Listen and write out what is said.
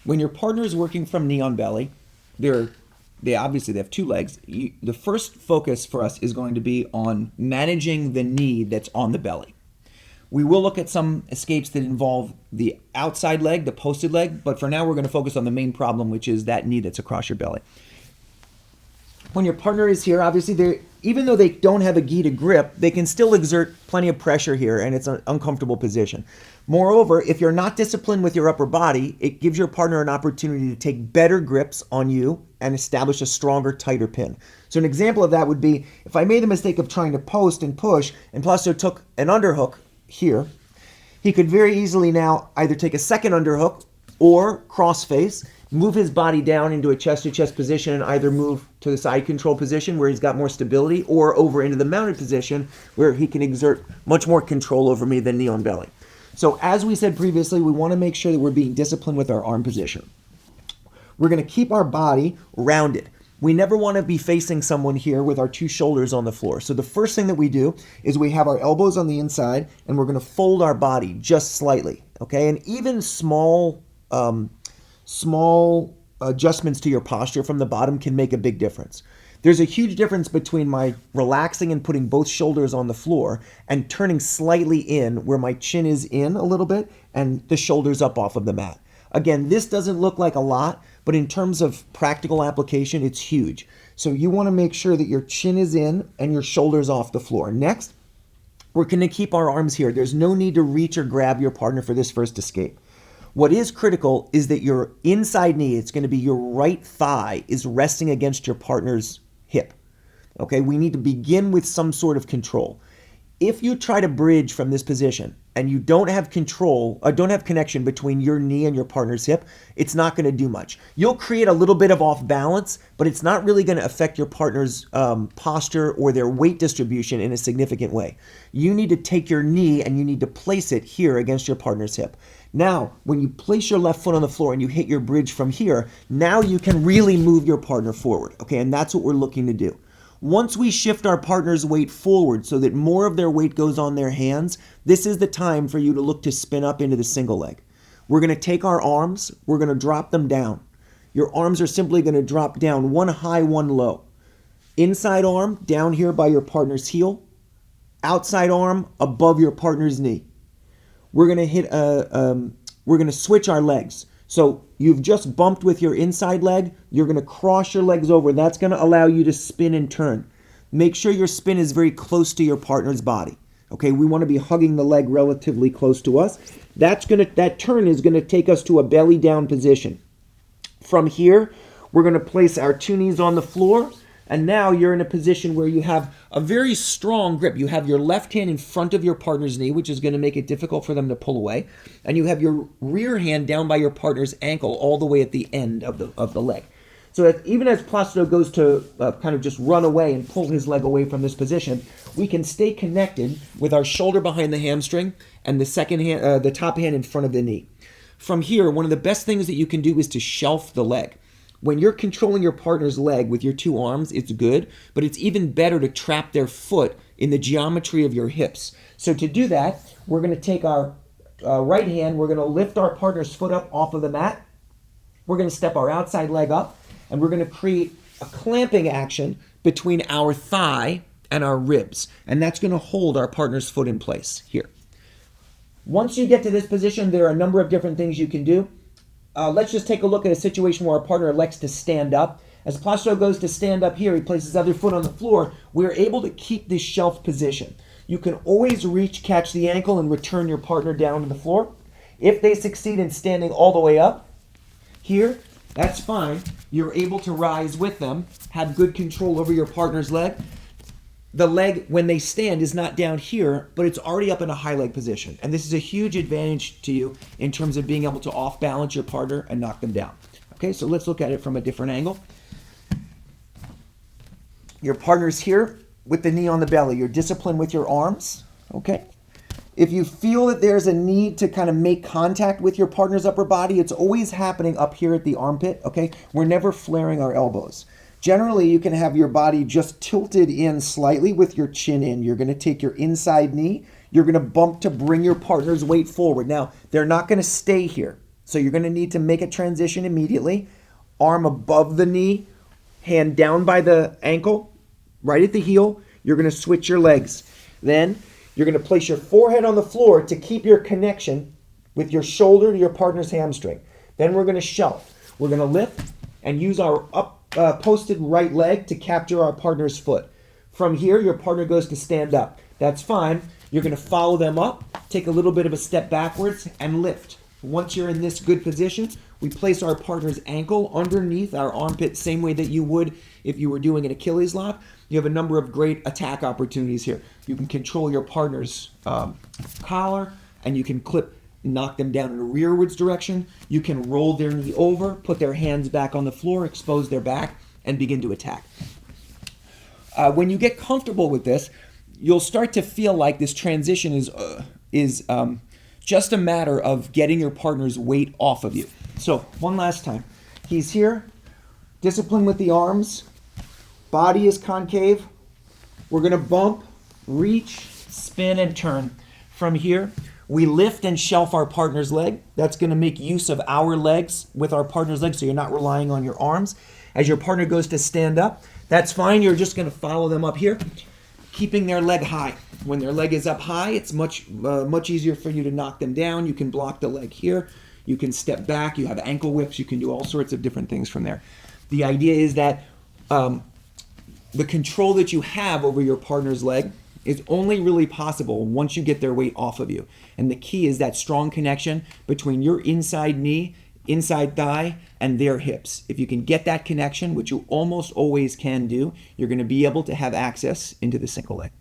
When your partner is working from knee on belly, they obviously have two legs. The first focus for us is going to be on managing the knee that's on the belly. We will look at some escapes that involve the outside leg, the posted leg, but for now we're going to focus on the main problem, which is that knee that's across your belly. When your partner is here, obviously, even though they don't have a gi to grip, they can still exert plenty of pressure here, and it's an uncomfortable position. Moreover, if you're not disciplined with your upper body, it gives your partner an opportunity to take better grips on you and establish a stronger, tighter pin. So an example of that would be if I made the mistake of trying to post and push, and Placido took an underhook here, he could very easily now either take a second underhook or crossface, move his body down into a chest-to-chest position and either move to the side control position where he's got more stability or over into the mounted position where he can exert much more control over me than knee on belly. So as we said previously, we want to make sure that we're being disciplined with our arm position. We're going to keep our body rounded. We never want to be facing someone here with our two shoulders on the floor. So the first thing that we do is we have our elbows on the inside and we're going to fold our body just slightly, okay? And even small adjustments to your posture from the bottom can make a big difference. There's a huge difference between my relaxing and putting both shoulders on the floor and turning slightly in where my chin is in a little bit and the shoulders up off of the mat. Again, this doesn't look like a lot, but in terms of practical application, it's huge. So you want to make sure that your chin is in and your shoulders off the floor. Next, we're going to keep our arms here. There's no need to reach or grab your partner for this first escape. What is critical is that your inside knee, it's going to be your right thigh, is resting against your partner's hip. Okay, we need to begin with some sort of control. If you try to bridge from this position and you don't have control, or don't have connection between your knee and your partner's hip, it's not going to do much. You'll create a little bit of off balance, but it's not really going to affect your partner's posture or their weight distribution in a significant way. You need to take your knee and you need to place it here against your partner's hip. Now, when you place your left foot on the floor and you hit your bridge from here, now you can really move your partner forward, okay? And that's what we're looking to do. Once we shift our partner's weight forward so that more of their weight goes on their hands, this is the time for you to look to spin up into the single leg. We're going to take our arms, we're going to drop them down. Your arms are simply going to drop down, one high, one low. Inside arm down here by your partner's heel. Outside arm above your partner's knee. We're going to switch our legs. So you've just bumped with your inside leg. You're going to cross your legs over. That's going to allow you to spin and turn. Make sure your spin is very close to your partner's body. Okay, we want to be hugging the leg relatively close to us. That turn is going to take us to a belly down position. From here, we're going to place our two knees on the floor. And now you're in a position where you have a very strong grip. You have your left hand in front of your partner's knee, which is going to make it difficult for them to pull away. And you have your rear hand down by your partner's ankle all the way at the end of the leg. So that even as Placido goes to kind of just run away and pull his leg away from this position, we can stay connected with our shoulder behind the hamstring and the second hand, the top hand in front of the knee. From here, one of the best things that you can do is to shelf the leg. When you're controlling your partner's leg with your two arms, it's good, but it's even better to trap their foot in the geometry of your hips. So to do that, we're going to take our right hand, we're going to lift our partner's foot up off of the mat. We're going to step our outside leg up, and we're going to create a clamping action between our thigh and our ribs. And that's going to hold our partner's foot in place here. Once you get to this position, there are a number of different things you can do. Let's just take a look at a situation where our partner elects to stand up. As Placido goes to stand up here, he places his other foot on the floor. We're able to keep this shelf position. You can always reach, catch the ankle, and return your partner down to the floor. If they succeed in standing all the way up here, that's fine. You're able to rise with them, have good control over your partner's leg. The leg, when they stand, is not down here, but it's already up in a high leg position. And this is a huge advantage to you in terms of being able to off-balance your partner and knock them down. Okay, so let's look at it from a different angle. Your partner's here with the knee on the belly. You're disciplined with your arms, okay? If you feel that there's a need to kind of make contact with your partner's upper body, it's always happening up here at the armpit, okay? We're never flaring our elbows. Generally, you can have your body just tilted in slightly with your chin in. You're going to take your inside knee. You're going to bump to bring your partner's weight forward. Now, they're not going to stay here. So you're going to need to make a transition immediately. Arm above the knee, hand down by the ankle, right at the heel. You're going to switch your legs. Then you're going to place your forehead on the floor to keep your connection with your shoulder to your partner's hamstring. Then we're going to shelf. We're going to lift and use our posted right leg to capture our partner's foot. From here, your partner goes to stand up. That's fine. You're going to follow them up, take a little bit of a step backwards, and lift. Once you're in this good position, we place our partner's ankle underneath our armpit, same way that you would if you were doing an Achilles lock. You have a number of great attack opportunities here. You can control your partner's collar, and you can knock them down in a rearwards direction. You can roll their knee over, put their hands back on the floor, expose their back, and begin to attack. When you get comfortable with this, you'll start to feel like this transition is just a matter of getting your partner's weight off of you. So one last time. He's here, discipline with the arms, body is concave. We're going to bump, reach, spin, and turn. From here, we lift and shelf our partner's leg. That's going to make use of our legs with our partner's legs, so you're not relying on your arms. As your partner goes to stand up, that's fine. You're just going to follow them up here, keeping their leg high. When their leg is up high, it's much easier for you to knock them down. You can block the leg here. You can step back. You have ankle whips. You can do all sorts of different things from there. The idea is that the control that you have over your partner's leg is only really possible once you get their weight off of you. And the key is that strong connection between your inside knee, inside thigh, and their hips. If you can get that connection, which you almost always can do, you're going to be able to have access into the single leg.